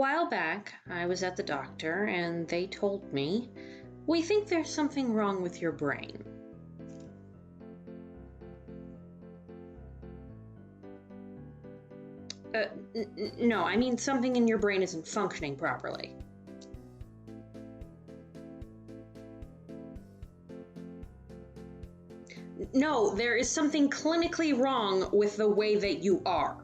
while back, I was at the doctor and they told me, we think there's something wrong with your brain. No, I mean something in your brain isn't functioning properly. No, there is something clinically wrong with the way that you are.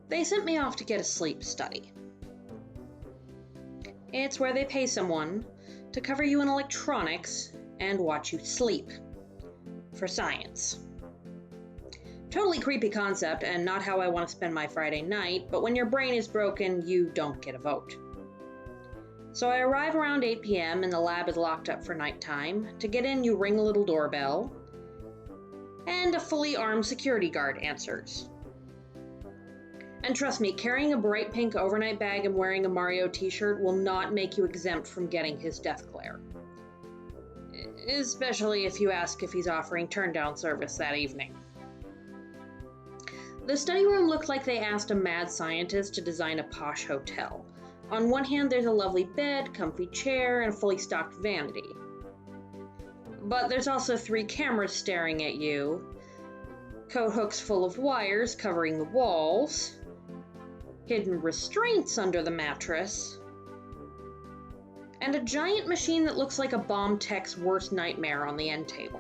They sent me off to get a sleep study. It's where they pay someone to cover you in electronics and watch you sleep. For science. Totally creepy concept and not how I want to spend my Friday night, but when your brain is broken, you don't get a vote. So I arrive around 8 p.m. and the lab is locked up for nighttime. To get in, you ring a little doorbell, and a fully armed security guard answers. And trust me, carrying a bright pink overnight bag and wearing a Mario t-shirt will not make you exempt from getting his death glare. Especially if you ask if he's offering turn-down service that evening. The study room looked like they asked a mad scientist to design a posh hotel. On one hand, there's a lovely bed, comfy chair, and a fully stocked vanity. But there's also 3 cameras staring at you, coat hooks full of wires covering the walls, hidden restraints under the mattress, and a giant machine that looks like a bomb tech's worst nightmare on the end table.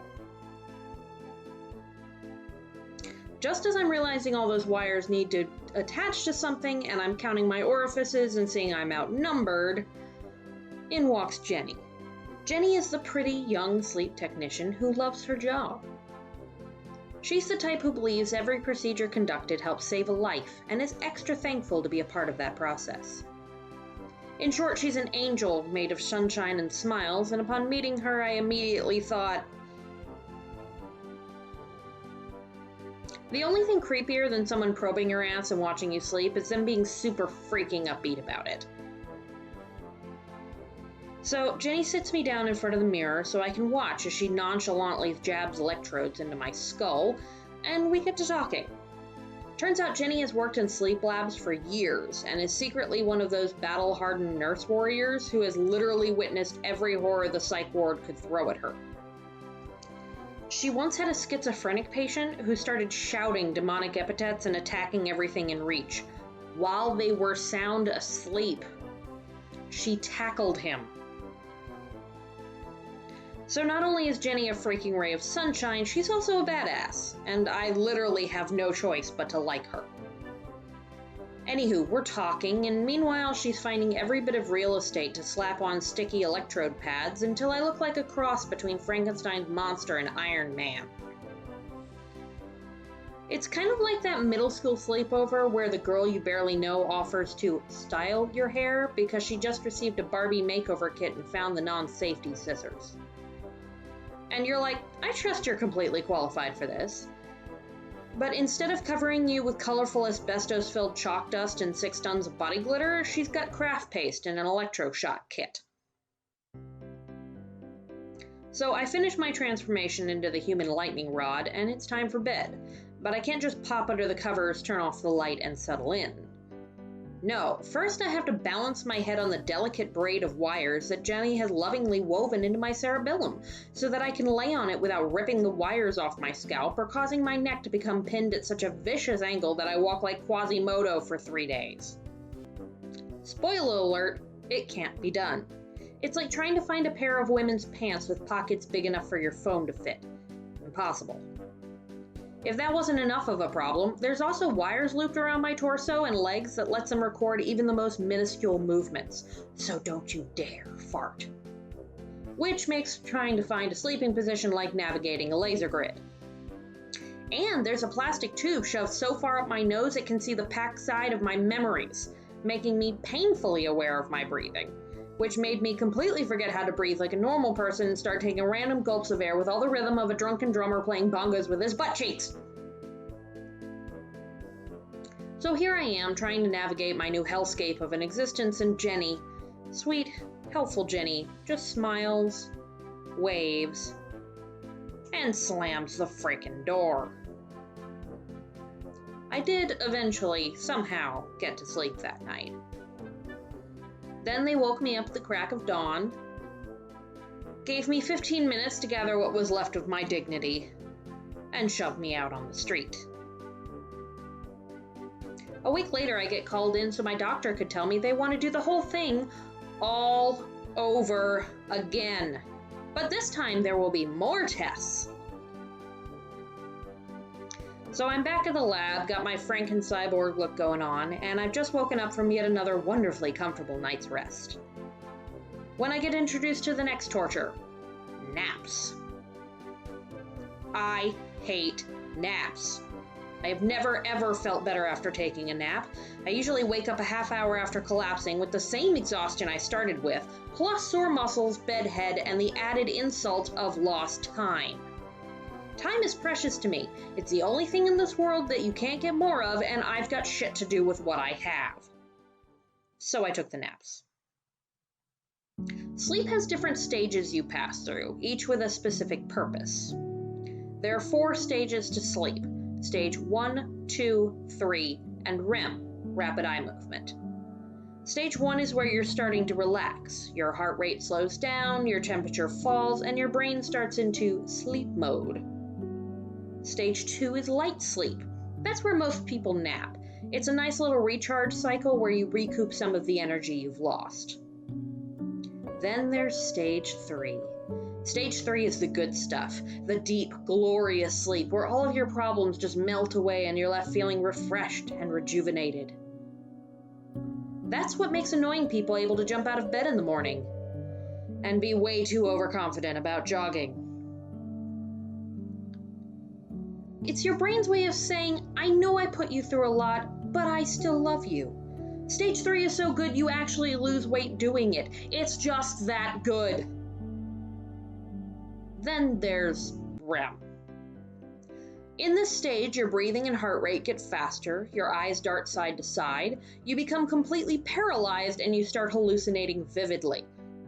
Just as I'm realizing all those wires need to attach to something and I'm counting my orifices and seeing I'm outnumbered, in walks Jenny. Jenny is the pretty young sleep technician who loves her job. She's the type who believes every procedure conducted helps save a life and is extra thankful to be a part of that process. In short, she's an angel made of sunshine and smiles, and upon meeting her, I immediately thought, the only thing creepier than someone probing your ass and watching you sleep is them being super freaking upbeat about it. So Jenny sits me down in front of the mirror so I can watch as she nonchalantly jabs electrodes into my skull, and we get to talking. Turns out Jenny has worked in sleep labs for years and is secretly one of those battle-hardened nurse warriors who has literally witnessed every horror the psych ward could throw at her. She once had a schizophrenic patient who started shouting demonic epithets and attacking everything in reach while they were sound asleep. She tackled him. So not only is Jenny a freaking ray of sunshine, she's also a badass, and I literally have no choice but to like her. Anywho, we're talking, and meanwhile she's finding every bit of real estate to slap on sticky electrode pads until I look like a cross between Frankenstein's monster and Iron Man. It's kind of like that middle school sleepover where the girl you barely know offers to style your hair because she just received a Barbie makeover kit and found the non-safety scissors. And you're like, I trust you're completely qualified for this. But instead of covering you with colorful asbestos-filled chalk dust and 6 tons of body glitter, she's got craft paste and an electroshock kit. So I finish my transformation into the human lightning rod, and it's time for bed. But I can't just pop under the covers, turn off the light, and settle in. No, first I have to balance my head on the delicate braid of wires that Jenny has lovingly woven into my cerebellum, so that I can lay on it without ripping the wires off my scalp or causing my neck to become pinned at such a vicious angle that I walk like Quasimodo for 3 days. Spoiler alert, it can't be done. It's like trying to find a pair of women's pants with pockets big enough for your phone to fit. Impossible. If that wasn't enough of a problem, there's also wires looped around my torso and legs that lets them record even the most minuscule movements, so don't you dare fart. Which makes trying to find a sleeping position like navigating a laser grid. And there's a plastic tube shoved so far up my nose it can see the packed side of my memories, making me painfully aware of my breathing, which made me completely forget how to breathe like a normal person and start taking random gulps of air with all the rhythm of a drunken drummer playing bongos with his butt cheeks. So here I am trying to navigate my new hellscape of an existence, and Jenny, sweet, helpful Jenny, just smiles, waves, and slammed the frickin' door. I did eventually, somehow, get to sleep that night. Then they woke me up at the crack of dawn, gave me 15 minutes to gather what was left of my dignity, and shoved me out on the street. A week later, I get called in so my doctor could tell me they want to do the whole thing all over again. But this time there will be more tests. So I'm back at the lab, got my Franken-cyborg look going on, and I've just woken up from yet another wonderfully comfortable night's rest. When I get introduced to the next torture, naps. I hate naps. I have never ever felt better after taking a nap. I usually wake up a half hour after collapsing with the same exhaustion I started with, plus sore muscles, bedhead, and the added insult of lost time. Time is precious to me. It's the only thing in this world that you can't get more of, and I've got shit to do with what I have. So I took the naps. Sleep has different stages you pass through, each with a specific purpose. There are 4 stages to sleep. Stage 1, 2, 3, and REM, rapid eye movement. Stage 1 is where you're starting to relax. Your heart rate slows down, your temperature falls, and your brain starts into sleep mode. Stage 2 is light sleep. That's where most people nap. It's a nice little recharge cycle where you recoup some of the energy you've lost. Then there's Stage 3. Stage 3 is the good stuff, the deep, glorious sleep where all of your problems just melt away and you're left feeling refreshed and rejuvenated. That's what makes annoying people able to jump out of bed in the morning and be way too overconfident about jogging. It's your brain's way of saying, I know I put you through a lot, but I still love you. Stage 3 is so good you actually lose weight doing it. It's just that good. Then there's REM. In this stage, your breathing and heart rate get faster, your eyes dart side to side, you become completely paralyzed, and you start hallucinating vividly.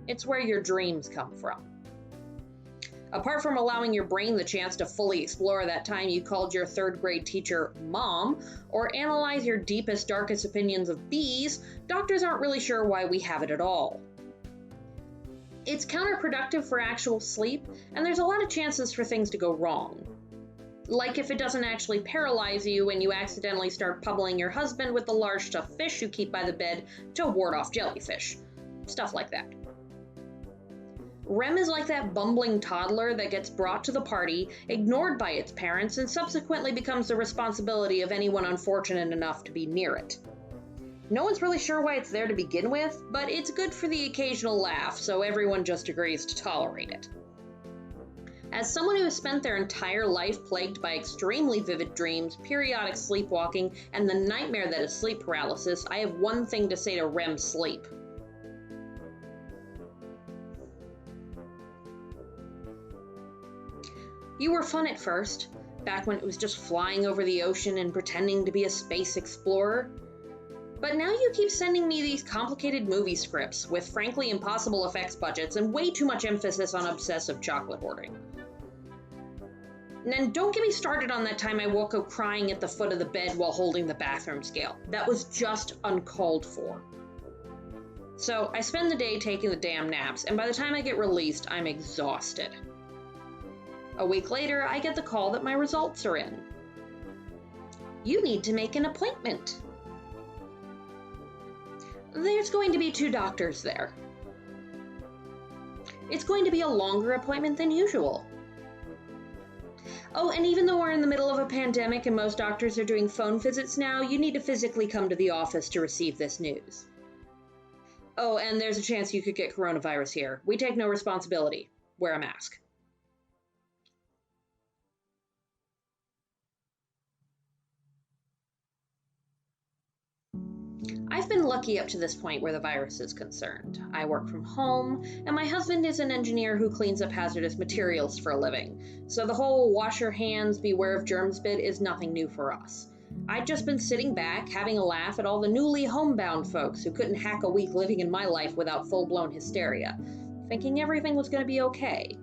It's where your dreams come from. Apart from allowing your brain the chance to fully explore that time you called your 3rd grade teacher Mom, or analyze your deepest, darkest opinions of bees, doctors aren't really sure why we have it at all. It's counterproductive for actual sleep, and there's a lot of chances for things to go wrong. Like if it doesn't actually paralyze you when you accidentally start pummeling your husband with the large stuffed fish you keep by the bed to ward off jellyfish. Stuff like that. REM is like that bumbling toddler that gets brought to the party, ignored by its parents, and subsequently becomes the responsibility of anyone unfortunate enough to be near it. No one's really sure why it's there to begin with, but it's good for the occasional laugh, so everyone just agrees to tolerate it. As someone who has spent their entire life plagued by extremely vivid dreams, periodic sleepwalking, and the nightmare that is sleep paralysis, I have one thing to say to REM sleep. You were fun at first, back when it was just flying over the ocean and pretending to be a space explorer. But now you keep sending me these complicated movie scripts with frankly impossible effects budgets and way too much emphasis on obsessive chocolate hoarding. And then don't get me started on that time I woke up crying at the foot of the bed while holding the bathroom scale. That was just uncalled for. So I spend the day taking the damn naps, and by the time I get released, I'm exhausted. A week later, I get the call that my results are in. You need to make an appointment. There's going to be 2 doctors there. It's going to be a longer appointment than usual. Oh, and even though we're in the middle of a pandemic and most doctors are doing phone visits now, you need to physically come to the office to receive this news. Oh, and there's a chance you could get coronavirus here. We take no responsibility. Wear a mask. I've been lucky up to this point where the virus is concerned. I work from home, and my husband is an engineer who cleans up hazardous materials for a living, so the whole wash your hands, beware of germs bit is nothing new for us. I'd just been sitting back, having a laugh at all the newly homebound folks who couldn't hack a week living in my life without full-blown hysteria, thinking everything was going to be okay.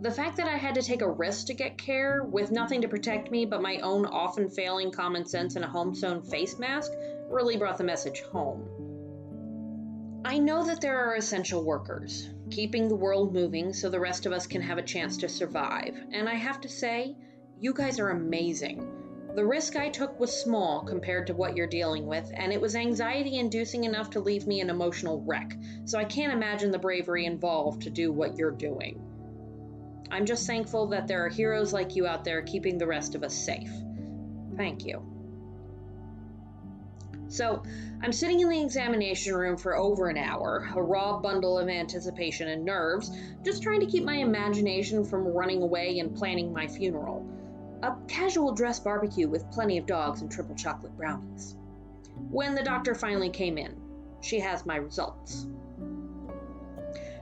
The fact that I had to take a risk to get care, with nothing to protect me but my own often failing common sense and a home-sewn face mask, really brought the message home. I know that there are essential workers, keeping the world moving so the rest of us can have a chance to survive, and I have to say, you guys are amazing. The risk I took was small compared to what you're dealing with, and it was anxiety-inducing enough to leave me an emotional wreck, so I can't imagine the bravery involved to do what you're doing. I'm just thankful that there are heroes like you out there keeping the rest of us safe. Thank you. So, I'm sitting in the examination room for over an hour, a raw bundle of anticipation and nerves, just trying to keep my imagination from running away and planning my funeral. A casual dress barbecue with plenty of dogs and triple chocolate brownies. When the doctor finally came in, she has my results.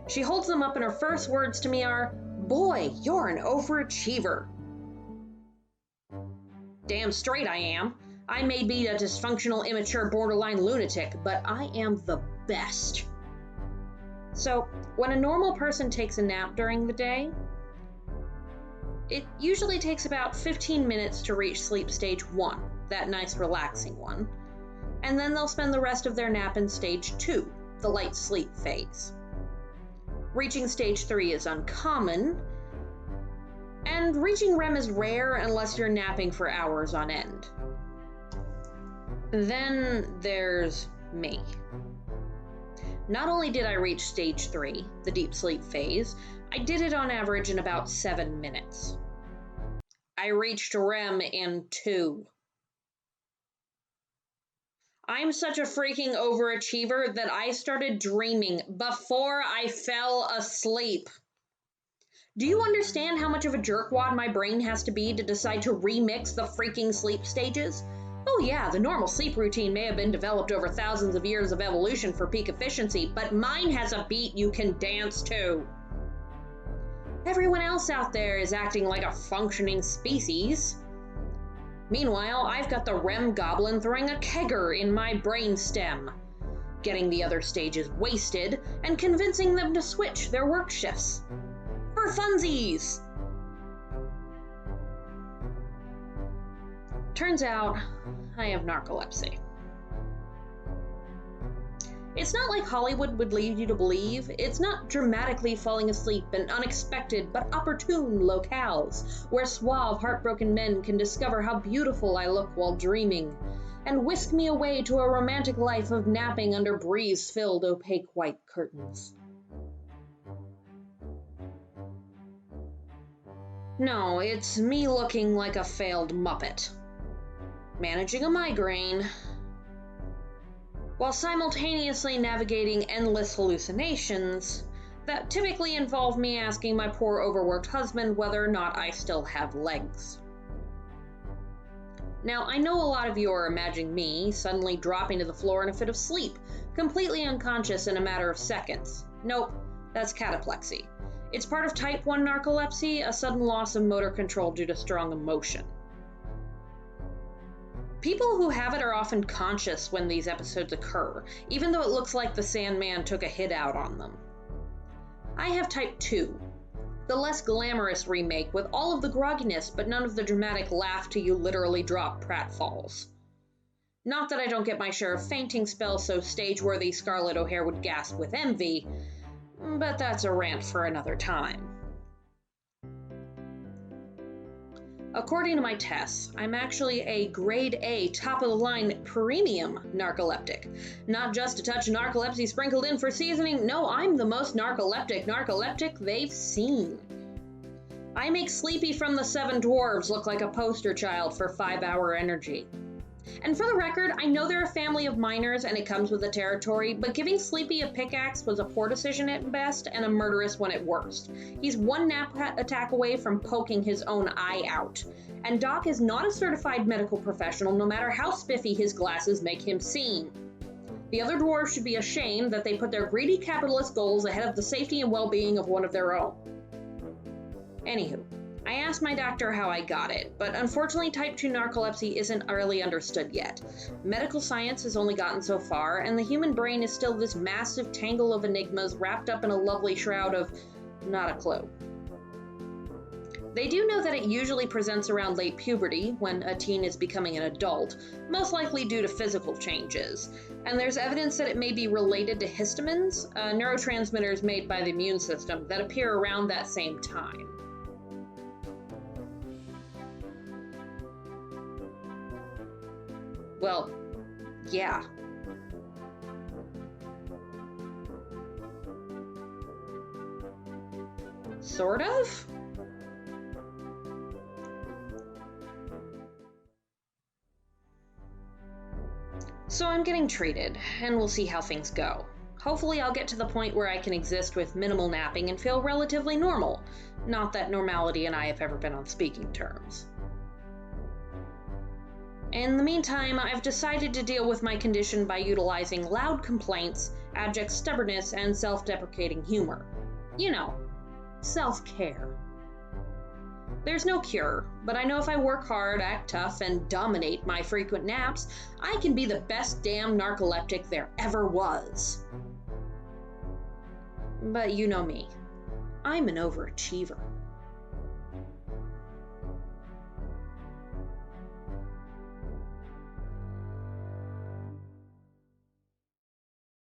She holds them up and her first words to me are, "Boy, you're an overachiever." Damn straight I am. I may be a dysfunctional, immature, borderline lunatic, but I am the best. So, when a normal person takes a nap during the day, it usually takes about 15 minutes to reach sleep stage 1, that nice relaxing one, and then they'll spend the rest of their nap in stage 2, the light sleep phase. Reaching stage 3 is uncommon, and reaching REM is rare unless you're napping for hours on end. Then there's me. Not only did I reach stage 3, the deep sleep phase, I did it on average in about 7 minutes. I reached REM in 2. I'm such a freaking overachiever that I started dreaming before I fell asleep. Do you understand how much of a jerkwad my brain has to be to decide to remix the freaking sleep stages? Oh yeah, the normal sleep routine may have been developed over thousands of years of evolution for peak efficiency, but mine has a beat you can dance to. Everyone else out there is acting like a functioning species. Meanwhile, I've got the REM goblin throwing a kegger in my brainstem, getting the other stages wasted and convincing them to switch their work shifts. For funsies! Turns out, I have narcolepsy. It's not like Hollywood would lead you to believe. It's not dramatically falling asleep in unexpected but opportune locales, where suave, heartbroken men can discover how beautiful I look while dreaming, and whisk me away to a romantic life of napping under breeze-filled opaque white curtains. No, it's me looking like a failed Muppet, managing a migraine, while simultaneously navigating endless hallucinations that typically involve me asking my poor overworked husband whether or not I still have legs. Now, I know a lot of you are imagining me suddenly dropping to the floor in a fit of sleep, completely unconscious in a matter of seconds. Nope, that's cataplexy. It's part of Type I Narcolepsy, a sudden loss of motor control due to strong emotion. People who have it are often conscious when these episodes occur, even though it looks like the Sandman took a hit out on them. I have Type II, the less glamorous remake with all of the grogginess but none of the dramatic laugh till you literally drop pratfalls. Not that I don't get my share of fainting spells so stage-worthy Scarlett O'Hara would gasp with envy, but that's a rant for another time. According to my tests, I'm actually a grade A, top-of-the-line premium narcoleptic. Not just a touch of narcolepsy sprinkled in for seasoning, no, I'm the most narcoleptic they've seen. I make Sleepy from the Seven Dwarves look like a poster child for 5-hour energy. And for the record, I know they're a family of minors and it comes with the territory, but giving Sleepy a pickaxe was a poor decision at best and a murderous one at worst. He's one nap attack away from poking his own eye out. And Doc is not a certified medical professional, no matter how spiffy his glasses make him seem. The other dwarves should be ashamed that they put their greedy capitalist goals ahead of the safety and well-being of one of their own. Anywho, I asked my doctor how I got it, but unfortunately Type II narcolepsy isn't really understood yet. Medical science has only gotten so far, and the human brain is still this massive tangle of enigmas wrapped up in a lovely shroud of not a clue. They do know that it usually presents around late puberty, when a teen is becoming an adult, most likely due to physical changes. And there's evidence that it may be related to histamines, neurotransmitters made by the immune system that appear around that same time. Well, yeah. Sort of? So I'm getting treated, and we'll see how things go. Hopefully I'll get to the point where I can exist with minimal napping and feel relatively normal. Not that normality and I have ever been on speaking terms. In the meantime, I've decided to deal with my condition by utilizing loud complaints, abject stubbornness, and self-deprecating humor. You know, self-care. There's no cure, but I know if I work hard, act tough, and dominate my frequent naps, I can be the best damn narcoleptic there ever was. But you know me. I'm an overachiever.